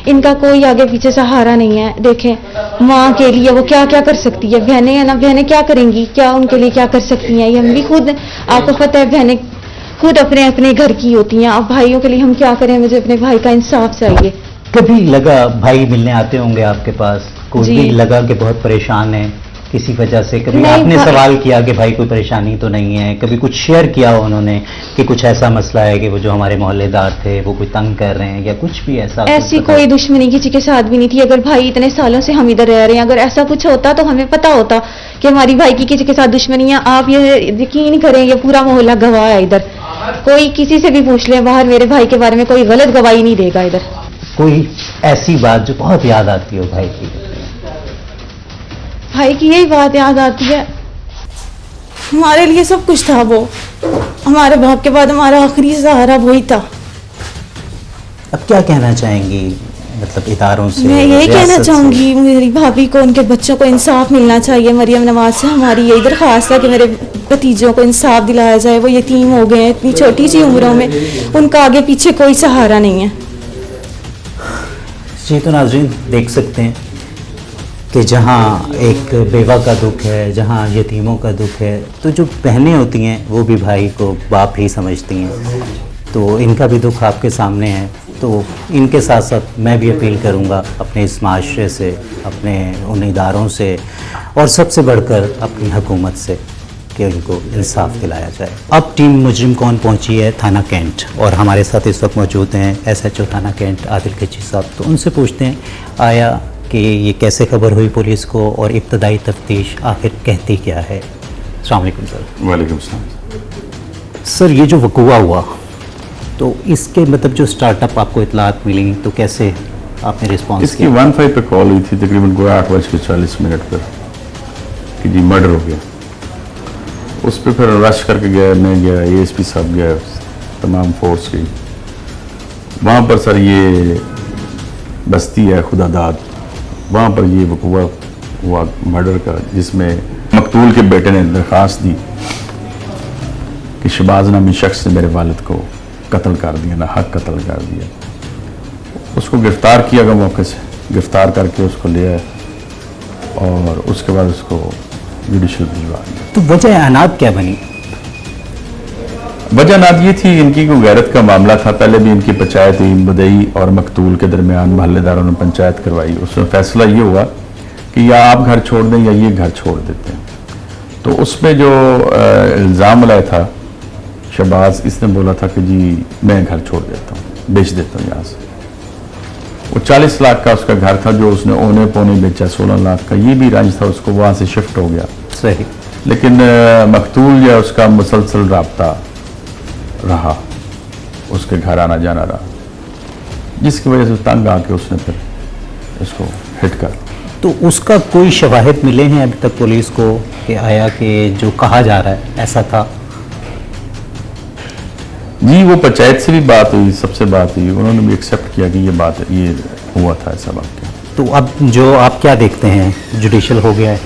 ان کا کوئی آگے پیچھے سہارا نہیں ہے. دیکھیں ماں کے لیے وہ کیا کیا کر سکتی ہے, بہنیں ہیں نا, بہنیں کیا کریں گی, کیا ان کے لیے کیا کر سکتی ہیں. یہ ہم بھی خود, آپ کو پتہ ہے بہنیں خود اپنے اپنے گھر کی ہوتی ہیں. اب بھائیوں کے لیے ہم کیا کریں, مجھے اپنے بھائی کا انصاف چاہیے. کبھی لگا بھائی ملنے آتے ہوں گے آپ کے پاس, کچھ جی. بھی لگا کہ بہت پریشان ہیں کسی وجہ سے, کبھی نہیں, آپ نے بھائی- سوال کیا کہ بھائی کوئی پریشانی تو نہیں ہے, کبھی کچھ شیئر کیا ہو انہوں نے کہ کچھ ایسا مسئلہ ہے کہ وہ جو ہمارے محلے دار تھے وہ کوئی تنگ کر رہے ہیں یا کچھ بھی ایسا؟ ایسی کوئی دشمنی کسی کے ساتھ بھی نہیں تھی. اگر بھائی اتنے سالوں سے ہم ادھر رہ رہے ہیں, اگر ایسا کچھ ہوتا تو ہمیں پتا ہوتا کہ ہماری بھائی کی کسی کے ساتھ دشمنی ہے. آپ یہ یقین کریں, یہ پورا محلہ گواہ ہے ادھر, کوئی کسی سے بھی پوچھ لیں باہر, میرے بھائی کے بارے میں کوئی غلط گواہی نہیں دے گا ادھر. کوئی ایسی بات جو بہت یاد آتی ہو بھائی کی؟ بھائی کی یہی بات یاد آتی ہے, ہمارے لیے سب کچھ تھا وہ, ہمارے باپ کے بعد ہمارا آخری سہارا وہی تھا. اب کیا کہنا چاہیں گی مطلب اداروں سے؟ میں یہی کہنا ریاست چاہوں سے؟ گی میری بھابھی کو, ان کے بچوں کو انصاف ملنا چاہیے. مریم نواز سے ہماری یہی درخواست ہے کہ میرے بھتیجوں کو انصاف دلایا جائے. وہ یتیم ہو گئے ہیں اتنی چھوٹی سی عمروں میں, ان کا آگے پیچھے کوئی سہارا نہیں ہے. جی تو ناظرین دیکھ سکتے ہیں کہ جہاں ایک بیوہ کا دکھ ہے, جہاں یتیموں کا دکھ ہے, تو جو بہنیں ہوتی ہیں وہ بھی بھائی کو باپ ہی سمجھتی ہیں. تو ان کا بھی دکھ آپ کے سامنے ہے. تو ان کے ساتھ ساتھ میں بھی اپیل کروں گا اپنے اس معاشرے سے, اپنے ان اداروں سے, اور سب سے بڑھ کر اپنی حکومت سے کہ ان کو انصاف دلایا جائے. اب ٹیم مجرم کون پہنچی ہے تھانہ کینٹ, اور ہمارے ساتھ اس وقت موجود ہیں ایس ایچ او تھانہ کینٹ عادل کچی صاحب. تو ان سے پوچھتے ہیں آیا کہ یہ کیسے خبر ہوئی پولیس کو, اور ابتدائی تفتیش آخر کہتی کیا ہے. السلام علیکم سر. وعلیکم السلام. سر یہ جو وقوع ہوا تو اس کے مطلب جو سٹارٹ اپ آپ کو اطلاعات ملی تو کیسے آپ نے رسپانس اس کی کیا؟ 15 پہ کال ہوئی تھی تقریباً 8:40 پر کہ جی مرڈر ہو گیا. اس پہ پھر رش کر کے گیا, میں گیا, اے ایس پی صاحب گیا, تمام فورس گئی وہاں پر. سر یہ بستی ہے خدا داد, وہاں پر یہ وقوع ہوا مرڈر کا, جس میں مقتول کے بیٹے نے درخواست دی کہ شہباز نامی شخص نے میرے والد کو قتل کر دیا, ناحق قتل کر دیا. اس کو گرفتار کیا گیا, موقع سے گرفتار کر کے اس کو لے آئے اور اس کے بعد اس کو جوڈیشل بھجوا دیا. تو وجہ اعنات کیا بنی؟ وجہ نات یہ تھی ان کی کوئی غیرت کا معاملہ تھا. پہلے بھی ان کی پنچایت مدعی اور مقتول کے درمیان محلے داروں نے پنچایت کروائی. اس میں فیصلہ یہ ہوا کہ یا آپ گھر چھوڑ دیں یا یہ گھر چھوڑ دیتے ہیں. تو اس میں جو الزام لائے تھا شہباز, اس نے بولا تھا کہ جی میں گھر چھوڑ دیتا ہوں, بیچ دیتا ہوں یہاں سے. وہ 40 لاکھ کا اس کا گھر تھا جو اس نے اونے پونے بیچا, 16 لاکھ کا. یہ بھی رنج تھا اس کو, وہاں سے شفٹ ہو گیا. صحیح. لیکن مقتول یا اس کا مسلسل رابطہ رہا, اس کے گھر آنا جانا رہا, جس کی وجہ سے تنگ آ کے اس نے پھر اس کو ہٹ کر. تو اس کا کوئی شواہد ملے ہیں ابھی تک پولیس کو کہ آیا کہ جو کہا جا رہا ہے ایسا تھا؟ जी वो पंचायत से भी बात हुई, सबसे बात हुई, उन्होंने भी एक्सेप्ट किया कि ये हुआ था ऐसा वाक्य। तो अब जो आप क्या देखते हैं, जुडिशल हो गया है?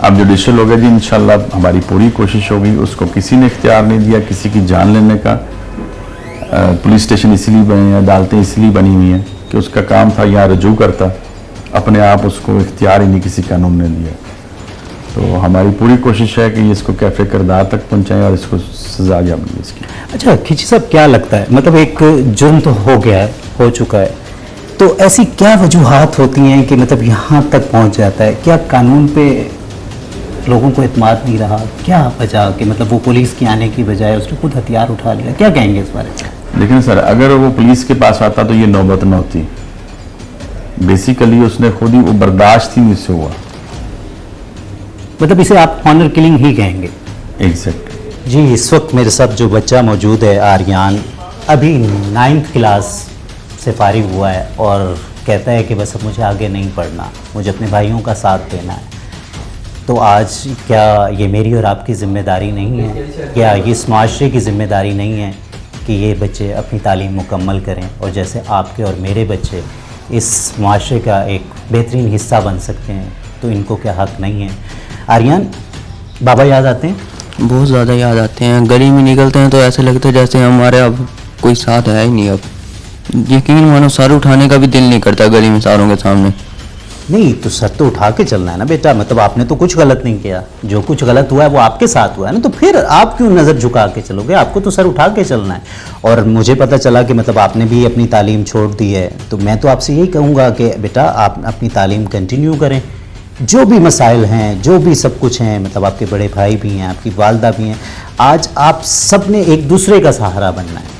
अब जुडिशल हो गया जी, इंशाल्लाह हमारी पूरी कोशिश होगी। उसको किसी ने इख्तियार नहीं दिया किसी की जान लेने का। पुलिस स्टेशन इसलिए बने हैं, अदालतें इसलिए बनी हुई हैं कि उसका काम था यहाँ रजू करता, अपने आप उसको इख्तियार ही नहीं किसी कानून ने दिया। तो हमारी पूरी कोशिश है कि इसको कैफे किरदार तक पहुँचाएँ और इसको सजा जब मिले इसकी। अच्छा खिची साहब, क्या लगता है, मतलब एक जुर्म तो हो गया है, हो चुका है, तो ऐसी क्या वजूहात होती हैं कि मतलब यहाँ तक पहुँच जाता है? क्या कानून पे लोगों को इत्मीनान नहीं रहा? क्या वजह कि मतलब वो पुलिस की आने की बजाय उसने खुद हथियार उठा लिया? क्या कहेंगे इस बारे में? लेकिन सर अगर वो पुलिस के पास आता तो ये नौबत न होती। बेसिकली उसने खुद ही, वो बर्दाश्त ही मुझसे हुआ। मतलब इसे आप ऑनर किलिंग ही कहेंगे? एग्जैक्ट। जी, इस वक्त मेरे साथ जो बच्चा मौजूद है, आर्यान, अभी 9th क्लास से फारिग हुआ है और कहता है कि बस अब मुझे आगे नहीं पढ़ना, मुझे अपने भाइयों का साथ देना है। तो आज क्या ये मेरी और आपकी ज़िम्मेदारी नहीं है, क्या ये इस माशरे की ज़िम्मेदारी नहीं है कि ये बच्चे अपनी तालीम मुकम्मल करें और जैसे आपके और मेरे बच्चे इस माशरे का एक बेहतरीन हिस्सा बन सकते हैं, तो इनको क्या हक़ नहीं है? आर्यन, बाबा याद आते हैं? बहुत ज़्यादा याद आते हैं। गली में निकलते हैं तो ऐसे लगता है जैसे हमारे अब कोई साथ है ही नहीं। अब यकीन मानो सर उठाने का भी दिल नहीं करता गली में सारों के सामने। नहीं तो सर तो उठा के चलना है ना बेटा, मतलब आपने तो कुछ गलत नहीं किया, जो कुछ गलत हुआ है वो आपके साथ हुआ है ना, तो फिर आप क्यों नज़र झुका के चलोगे? आपको तो सर उठा के चलना है। और मुझे पता चला कि मतलब आपने भी अपनी तालीम छोड़ दी है, तो मैं तो आपसे यही कहूँगा कि बेटा आप अपनी तालीम कंटिन्यू करें। जो भी मसाइल हैं, जो भी सब कुछ हैं, मतलब आपके बड़े भाई भी हैं, आपकी वालदा भी हैं, आज आप सब ने एक दूसरे का सहारा बनना है।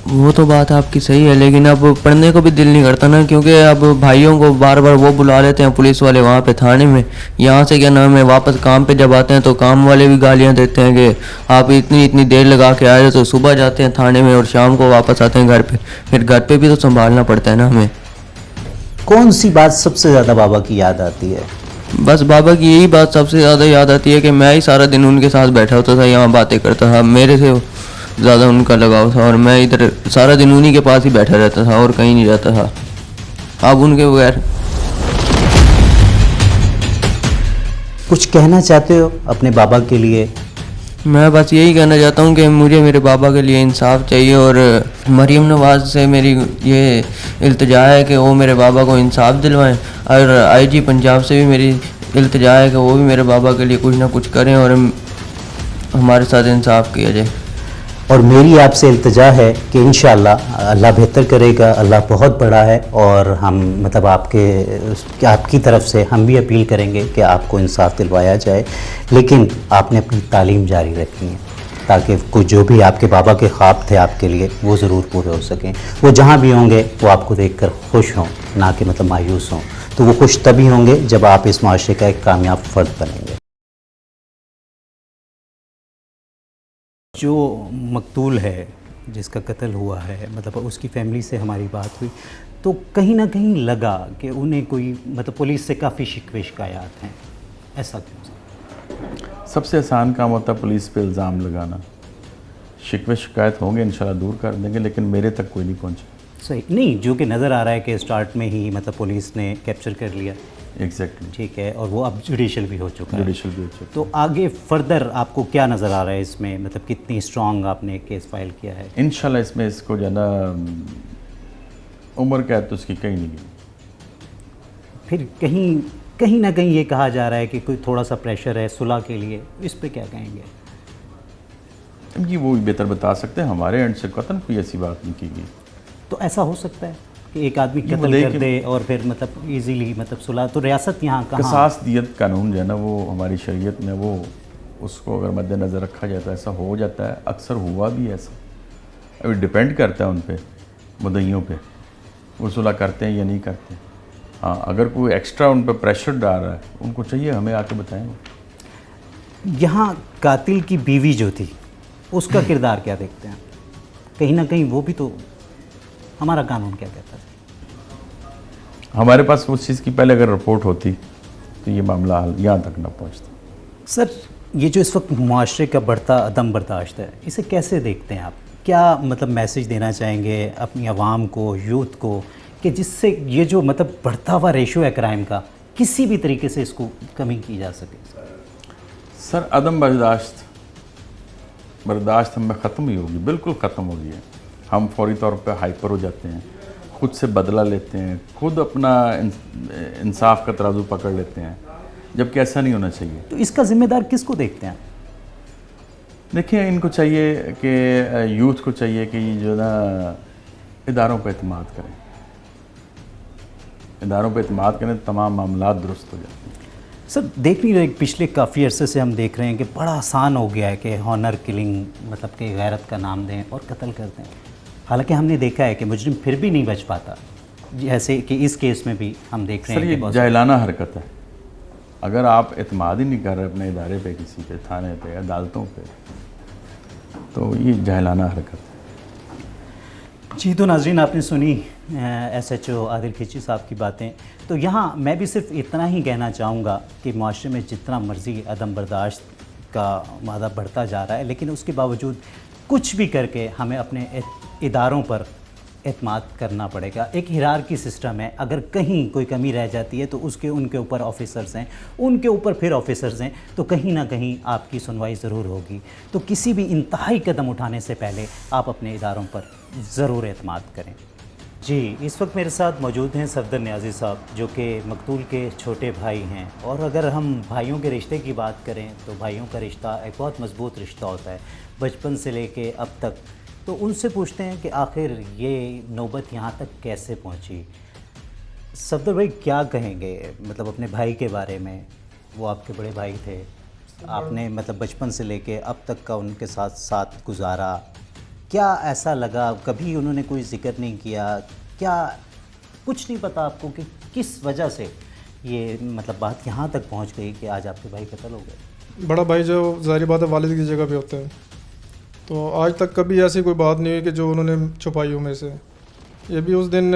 वो तो बात आपकी सही है, लेकिन अब पढ़ने को भी दिल नहीं करता ना, क्योंकि अब भाइयों को बार बार वो बुला लेते हैं पुलिस वाले वहाँ पे थाने में। यहाँ से क्या नाम है, वापस काम पे जब आते हैं तो काम वाले भी गालियाँ देते हैं कि आप इतनी देर लगा के आए, तो सुबह जाते हैं थाने में और शाम को वापस आते हैं घर पे। फिर घर पे भी तो संभालना पड़ता है ना हमें। कौन सी बात सबसे ज़्यादा बाबा की याद आती है? बस बाबा की यही बात सबसे ज़्यादा याद आती है कि मैं ही सारा दिन उनके साथ बैठा होता था, यहाँ बातें करता था, मेरे से ज़्यादा उनका लगाव था और मैं इधर सारा दिन उन्हीं के पास ही बैठा रहता था और कहीं नहीं जाता था। अब उनके बगैर। कुछ कहना चाहते हो अपने बाबा के लिए? मैं बस यही कहना चाहता हूँ कि मुझे मेरे बाबा के लिए इंसाफ चाहिए और मरीम नवाज़ से मेरी ये इल्तिजा है कि वो मेरे बाबा को इंसाफ दिलवाएं, और आईजी पंजाब से भी मेरी इल्तिजा है कि वो भी मेरे बाबा के लिए कुछ ना कुछ करें और हमारे साथ इंसाफ किया जाए। और मेरी आपसे इल्तिजा है कि इंशाअल्लाह अल्लाह बेहतर करेगा, अल्लाह बहुत बड़ा है, और हम मतलब आपकी तरफ से हम भी अपील करेंगे कि आपको इंसाफ दिलवाया जाए, लेकिन आपने अपनी तालीम जारी रखनी है ताकि कुछ जो भी आपके बाबा के ख्वाब थे आपके लिए वो ज़रूर पूरे हो सकें। वो जहाँ भी होंगे वो आपको देखकर खुश हों, ना कि मतलब मायूस हों। तो वो खुश तभी होंगे जब आप इस माशरे का एक कामयाब फ़र्द बनेंगे। जो मकतूल है, जिसका कत्ल हुआ है, मतलब उसकी फैमिली से हमारी बात हुई तो कहीं ना कहीं लगा कि उन्हें कोई मतलब पुलिस से काफ़ी शिकवे शिकायत हैं। ऐसा क्यों? सबसे आसान काम होता है पुलिस पे इल्ज़ाम लगाना। शिकवे शिकायत होंगे, इंशाल्लाह दूर कर देंगे, लेकिन मेरे तक कोई नहीं पहुंचा। सही नहीं, जो कि नज़र आ रहा है कि स्टार्ट में ही मतलब पुलिस ने कैप्चर कर लिया। एग्जैक्टली। ठीक है, और वो अब जुडिशल भी हो चुका है। जुडिशल भी हो चुका है। तो आगे फर्दर आपको क्या नज़र आ रहा है इसमें, मतलब कितनी स्ट्रॉन्ग आपने केस फाइल किया है? इंशाल्लाह इसमें इसको जो है ना उम्र कैद तो उसकी कहीं नहीं गई। फिर कहीं ना कहीं ये कहा जा रहा है कि कोई थोड़ा सा प्रेशर है सुलह के लिए, इस पे क्या कहेंगे? जी वो बेहतर बता सकते हैं, हमारे एंड से कतन कोई ऐसी बात नहीं की गई। तो ऐसा हो सकता है कि एक आदमी कत्ल कर दे और फिर मतलब इजीली मतलब सुलह, तो रियासत यहाँ कहाँ? कसास दियत कानून जो है ना वो हमारी शरीयत में, वो उसको अगर मद्देनज़र रखा जाता है ऐसा हो जाता है, अक्सर हुआ भी ऐसा। अभी डिपेंड करता है उन पे, मुद्दइयों पे, वो सुलह करते हैं या नहीं करते। हाँ, अगर कोई एक्स्ट्रा उन पर प्रेशर डाल रहा है, उनको चाहिए हमें आके बताएंगे। यहाँ कातिल की बीवी जो थी उसका किरदार क्या देखते हैं? कहीं ना कहीं वो भी तो, हमारा कानून क्या कहता है? हमारे पास उस चीज़ की पहले अगर रिपोर्ट होती तो ये मामला यहाँ तक ना पहुँचता। सर, ये जो इस वक्त मुआशरे का बढ़ता अदम बर्दाश्त है, इसे कैसे देखते हैं आप? کیا مطلب میسیج دینا چاہیں گے اپنی عوام کو, یوتھ کو, کہ جس سے یہ جو مطلب بڑھتا ہوا ریشو ہے کرائم کا کسی بھی طریقے سے اس کو کمی کی جا سکے؟ سر عدم برداشت ہم میں ختم ہی ہوگی, بالکل ختم ہوگی ہے. ہم فوری طور پہ ہائپر ہو جاتے ہیں, خود سے بدلہ لیتے ہیں, خود اپنا انصاف کا ترازو پکڑ لیتے ہیں, جبکہ ایسا نہیں ہونا چاہیے. تو اس کا ذمہ دار کس کو دیکھتے ہیں؟ دیکھیں, ان کو چاہیے کہ یوتھ کو چاہیے کہ یہ جو نا اداروں پہ اعتماد کریں, اداروں پہ اعتماد کریں, تمام معاملات درست ہو جاتے ہیں. سر دیکھ نہیں رہے, پچھلے کافی عرصے سے ہم دیکھ رہے ہیں کہ بڑا آسان ہو گیا ہے کہ ہانر کلنگ, مطلب کہ غیرت کا نام دیں اور قتل کر دیں. حالانکہ ہم نے دیکھا ہے کہ مجرم پھر بھی نہیں بچ پاتا, جیسے کہ اس کیس میں بھی ہم دیکھ رہے سر ہیں کہ یہ بہت جاہلانہ حرکت ہے. اگر آپ اعتماد ہی نہیں کر رہے اپنے ادارے پہ, کسی پہ, تھانے پہ, عدالتوں پہ, تو یہ جاہلانہ حرکت ہے. جی تو ناظرین, آپ نے سنی ایس ایچ او عادل کھچی صاحب کی باتیں. تو یہاں میں بھی صرف اتنا ہی کہنا چاہوں گا کہ معاشرے میں جتنا مرضی عدم برداشت کا مادہ بڑھتا جا رہا ہے, لیکن اس کے باوجود کچھ بھی کر کے ہمیں اپنے اداروں پر اعتماد کرنا پڑے گا. ایک ہیرارکی سسٹم ہے, اگر کہیں کوئی کمی رہ جاتی ہے تو ان کے اوپر آفیسرز ہیں, ان کے اوپر پھر آفیسرز ہیں, تو کہیں نہ کہیں آپ کی سنوائی ضرور ہوگی. تو کسی بھی انتہائی قدم اٹھانے سے پہلے آپ اپنے اداروں پر ضرور اعتماد کریں. جی, اس وقت میرے ساتھ موجود ہیں صفدر نیازی صاحب, جو کہ مقتول کے چھوٹے بھائی ہیں. اور اگر ہم بھائیوں کے رشتے کی بات کریں تو بھائیوں کا رشتہ ایک بہت مضبوط رشتہ ہوتا ہے, بچپن سے لے کے اب تک. تو ان سے پوچھتے ہیں کہ آخر یہ نوبت یہاں تک کیسے پہنچی. صفدر بھائی کیا کہیں گے مطلب اپنے بھائی کے بارے میں؟ وہ آپ کے بڑے بھائی تھے, آپ نے مطلب بچپن سے لے کے اب تک کا ان کے ساتھ گزارا. کیا ایسا لگا, کبھی انہوں نے کوئی ذکر نہیں کیا, کیا کچھ نہیں پتا آپ کو کہ کس وجہ سے یہ مطلب بات یہاں تک پہنچ گئی کہ آج آپ کے بھائی قتل ہو گئے؟ بڑا بھائی جو ظاہری بات ہے والد کی جگہ پہ ہوتا ہے, تو آج تک کبھی ایسی کوئی بات نہیں ہوئی کہ جو انہوں نے چھپائی ہو میں سے. یہ بھی اس دن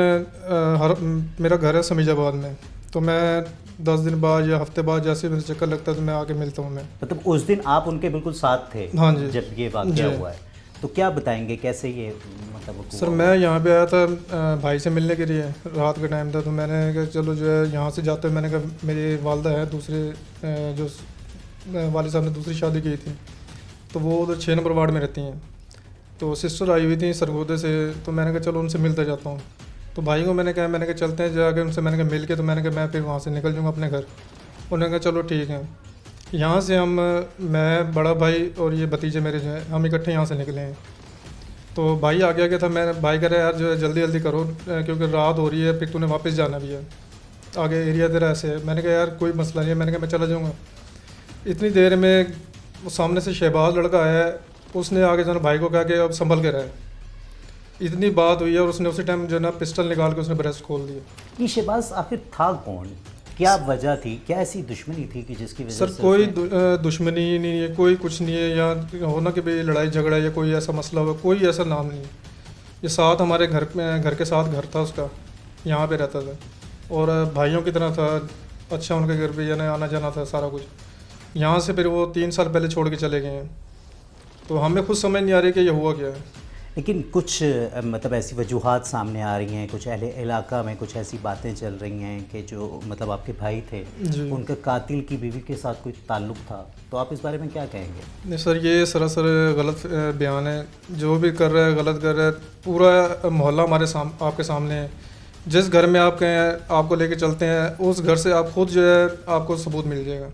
میرا گھر ہے سمیج آباد میں, تو میں 10 دن بعد یا ہفتے بعد جیسے میرے چکر لگتا ہے تو میں آ کے ملتا ہوں. میں مطلب اس دن آپ ان کے بالکل ساتھ تھے؟ ہاں جی. جب یہ واقعہ ہوا ہے تو کیا بتائیں گے کیسے یہ مطلب؟ سر میں یہاں پہ آیا تھا بھائی سے ملنے کے لیے, رات کا ٹائم تھا, تو میں نے کہا چلو جو ہے یہاں سے جاتے ہیں. میں نے کہا میری والدہ ہے دوسرے, جو والد صاحب نے دوسری شادی کی تھی, تو وہ ادھر 6 نمبر وارڈ میں رہتی ہیں. تو سسٹر آئی ہوئی تھیں سرگودے سے, تو میں نے کہا چلو ان سے ملتا جاتا ہوں. تو بھائی کو میں نے کہا چلتے ہیں جا کے ان سے. میں نے کہا مل کے, تو میں نے کہا میں پھر وہاں سے نکل جاؤں گا اپنے گھر. انہوں نے کہا چلو ٹھیک ہے. یہاں سے میں بڑا بھائی اور یہ بھتیجے میرے جو ہیں, ہم اکٹھے یہاں سے نکلے ہیں. تو بھائی آ گیا تھا, میں بھائی کہہ رہا یار جو ہے جلدی جلدی کرو کیونکہ رات ہو رہی ہے, پھر تو نے واپس جانا بھی ہے, آگے ایریا تیرا ایسے ہے. میں نے کہا یار کوئی مسئلہ نہیں ہے, میں نے کہا میں چلا جاؤں گا. اتنی دیر میں وہ سامنے سے شہباز لڑکا آیا ہے, اس نے آگے جو ہے بھائی کو کہا کہ اب سنبھل کے رہے. اتنی بات ہوئی ہے, اور اس نے اسی ٹائم جو ہے نا پسٹل نکال کے اس نے بریسٹ کھول دیا. یہ شہباز آخر تھا کون, کیا وجہ تھی, کیا ایسی دشمنی تھی کہ جس کی وجہ سے؟ سر کوئی دشمنی نہیں ہے, کوئی کچھ نہیں ہے, یا ہونا کہ بھائی لڑائی جھگڑا یا کوئی ایسا مسئلہ ہوا, کوئی ایسا نام نہیں ہے. یہ ساتھ ہمارے گھر کے ساتھ گھر تھا اس کا, یہاں پہ رہتا تھا, اور بھائیوں کی طرح تھا. اچھا ان کے گھر پہ یعنی آنا جانا تھا سارا کچھ. یہاں سے پھر وہ 3 سال پہلے چھوڑ کے چلے گئے ہیں, تو ہمیں خود سمجھ نہیں آ رہی کہ یہ ہوا کیا ہے. لیکن کچھ مطلب ایسی وجوہات سامنے آ رہی ہیں, کچھ اہل علاقہ میں کچھ ایسی باتیں چل رہی ہیں کہ جو مطلب آپ کے بھائی تھے ان کا قاتل کی بیوی کے ساتھ کوئی تعلق تھا. تو آپ اس بارے میں کیا کہیں گے؟ نہیں سر, یہ سراسر غلط بیان ہے. جو بھی کر رہا ہے غلط کر رہا ہے. پورا محلہ ہمارے آپ کے سامنے ہے. جس گھر میں آپ کہیں آپ کو لے کے چلتے ہیں, اس گھر سے آپ خود جو ہے آپ کو ثبوت مل جائے گا.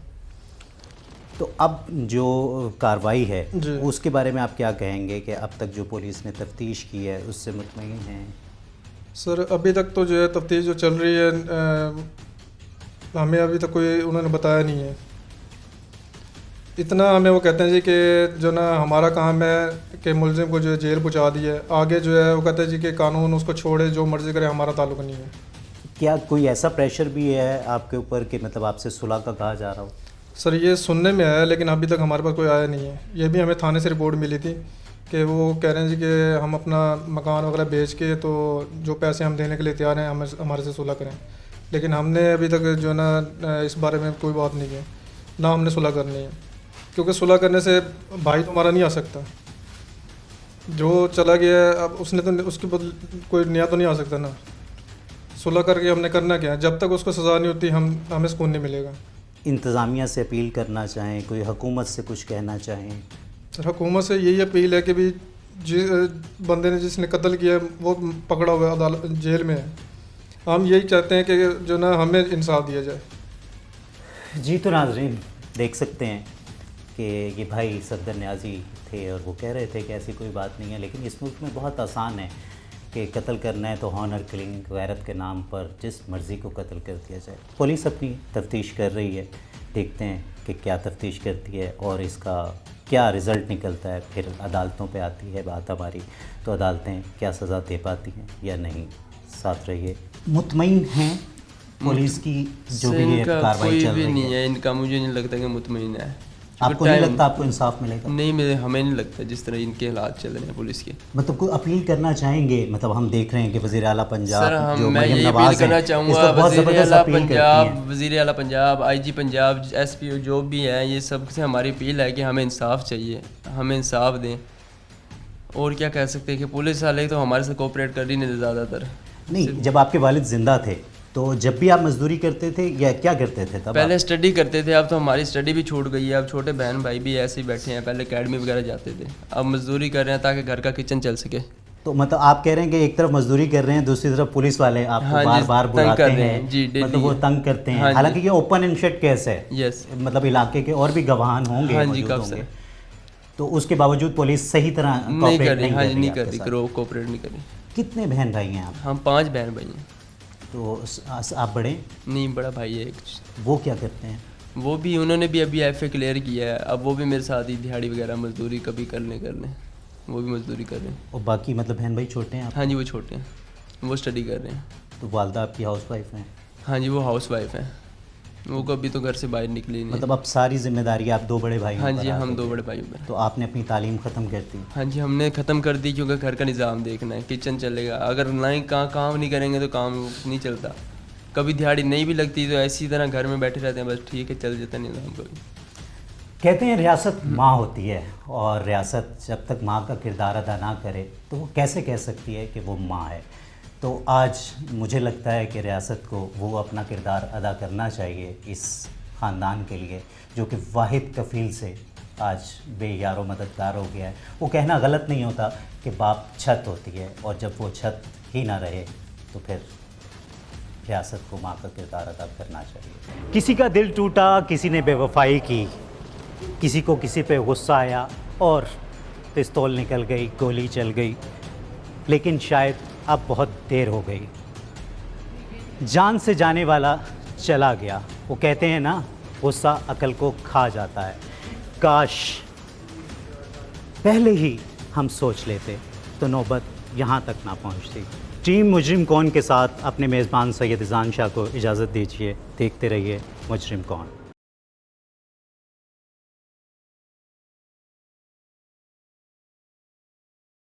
تو اب جو کارروائی ہے جی, اس کے بارے میں آپ کیا کہیں گے کہ اب تک جو پولیس نے تفتیش کی ہے اس سے مطمئن ہیں؟ سر ابھی تک تو جو ہے تفتیش جو چل رہی ہے, ہمیں ابھی تک کوئی انہوں نے بتایا نہیں ہے. اتنا ہمیں وہ کہتے ہیں جی کہ جو نا ہمارا کام ہے کہ ملزم کو جو ہے جیل پہنچا دی ہے, آگے جو ہے وہ کہتے ہیں جی کہ قانون اس کو چھوڑے, جو مرضی کرے, ہمارا تعلق نہیں ہے. کیا کوئی ایسا پریشر بھی ہے آپ کے اوپر کہ مطلب آپ سے صلح کا کہا جا رہا ہو؟ سر یہ سننے میں آیا, لیکن ابھی تک ہمارے پاس کوئی آیا نہیں ہے. یہ بھی ہمیں تھانے سے رپورٹ ملی تھی کہ وہ کہہ رہے ہیں جی کہ ہم اپنا مکان وغیرہ بیچ کے تو جو پیسے ہم دینے کے لیے تیار ہیں ہمارے سے صلح کریں. لیکن ہم نے ابھی تک جو ہے نا اس بارے میں کوئی بات نہیں کی, نہ ہم نے صلح کرنی ہے, کیونکہ صلح کرنے سے بھائی تو ہمارا نہیں آ سکتا. जो चला गया है अब उसने तो उसके बदले कोई नया तो नहीं आ सकता ना, सुलह करके हमने करना क्या है, जब तक उसको सज़ा नहीं होती हमें सुकून नहीं मिलेगा। इंतज़ामिया से अपील करना चाहें, कोई हुकूमत से कुछ कहना चाहें? सर हुकूमत से यही अपील है कि भी बंदे ने जिसने कत्ल किया वो पकड़ा हुआ है, अदालत जेल में है। हम यही चाहते हैं कि जो ना हमें इंसाफ दिया जाए। जी तो नाज़रीन देख सकते हैं कि ये भाई सफदर न्याजी थे और वो कह रहे थे कि ऐसी कोई बात नहीं है, लेकिन इस मुल्क में बहुत आसान है कि कत्ल करना है तो हॉनर किलिंग गैरत के नाम पर जिस मर्ज़ी को कत्ल कर दिया जाए। पुलिस अपनी तफ्तीश कर रही है, देखते हैं कि क्या तफ्तीश करती है और इसका क्या रिज़ल्ट निकलता है। फिर अदालतों पे आती है बात हमारी, तो अदालतें क्या सज़ा दे पाती हैं या नहीं। साथ रहिए। मुतमईन हैं पुलिस की जो भी ये कार्रवाई चल रही नहीं है इनका, मुझे नहीं लगता कि मुतमईन है। आपको नहीं लगता आपको इंसाफ मिलेगा? नहीं, हमें नहीं लगता जिस तरह इनके हालात चल रहे हैं पुलिस के। मतलब कोई अपील करना चाहेंगे? मतलब हम देख रहे हैं कि वज़ीर आला पंजाब जो मैं मरियम यही नवाज़ अपील करना हैं, चाहूँगा इस पर बहुत ज़बरदस्त अपील करती हैं। वज़ीर आला पंजाब, IG पंजाब, SPO जो भी है, ये सब से हमारी अपील है कि हमें इंसाफ चाहिए, हमें इंसाफ दें। और क्या कह सकते हैं कि पुलिस वाले तो हमारे से कोऑपरेट कर ही नहीं ज़्यादातर। नहीं, जब आपके वालिद ज़िंदा थे तो जब भी आप मजदूरी करते थे या क्या करते थे तब? पहले स्टडी करते थे, अब तो हमारी स्टडी भी छूट गई है। अब छोटे बहन भाई भी ऐसे ही बैठे हैं, पहले अकेडमी वगैरह जाते थे, अब मजदूरी कर रहे हैं ताकि घर का किचन चल सके। तो मतलब आप कह रहे हैं कि एक तरफ मजदूरी कर रहे हैं, दूसरी तरफ पुलिस वाले आपको बार बार बुलाते हैं, जी, मतलब वो तंग करते हैं। हालांकि ये ओपन एंड शट केस है, यस, मतलब इलाके के और भी गवाहान होंगे, हाँ जी, मौजूद कब होंगे, से। तो उसके बावजूद पुलिस सही तरह नहीं कर रही, हाँ जी, नहीं आपके कर रही, साथ। कोऑपरेट नहीं कर रही। कितने बहन भाई हैं आप? हम 5 बहन भाई हैं। तो आप बड़े? नहीं, बड़ा भाई है एक। वो क्या करते हैं? वो भी, उन्होंने भी अभी FA क्लियर किया है, अब वो भी मेरे साथ ही दिहाड़ी वगैरह मजदूरी कभी कर लें, वो भी मजदूरी कर रहे हैं। और बाकी मतलब बहन भाई छोटे हैं आप? हाँ जी, वो छोटे हैं, वो स्टडी कर रहे हैं। तो वालदा आपकी हाउस वाइफ हैं? हाँ जी, वो हाउस वाइफ हैं, वो कभी तो घर से बाहर निकली नहीं। मतलब अब सारी जिम्मेदारी आप 2 बड़े भाई? हाँ जी, हम 2 बड़े भाई हैं। तो आपने अपनी तालीम ख़त्म कर दी? हाँ जी, हमने ख़त्म कर दी, क्योंकि घर का निज़ाम देखना है, किचन चलेगा। अगर नहीं काम नहीं करेंगे तो काम नहीं चलता। कभी दिहाड़ी नहीं भी लगती तो ऐसी तरह घर में बैठे रहते हैं, बस ठीक है, चल जाता निज़ाम कभी। कहते हैं रियासत माँ होती है, और रियासत जब तक माँ का किरदार अदा ना करे तो वो कैसे कह सकती है कि वो माँ है। तो आज मुझे लगता है कि रियासत को वो अपना किरदार अदा करना चाहिए इस ख़ानदान के लिए, जो कि वाहिद कफ़ील से आज बेयारो मददगार हो गया है। वो कहना गलत नहीं होता कि बाप छत होती है, और जब वो छत ही ना रहे तो फिर रियासत को माँ का किरदार अदा करना चाहिए। किसी का दिल टूटा, किसी ने बेवफाई की, किसी को किसी पे गुस्सा आया और पिस्तौल निकल गई, गोली चल गई, लेकिन शायद अब बहुत देर हो गई। जान से जाने वाला चला गया। वो कहते हैं ना, गुस्सा अकल को खा जाता है। काश पहले ही हम सोच लेते तो नौबत यहाँ तक ना पहुँचती। टीम मुजरिम कौन के साथ अपने मेज़बान सैयद ज़ान शाह को इजाज़त दीजिए। देखते रहिए मुजरिम कौन।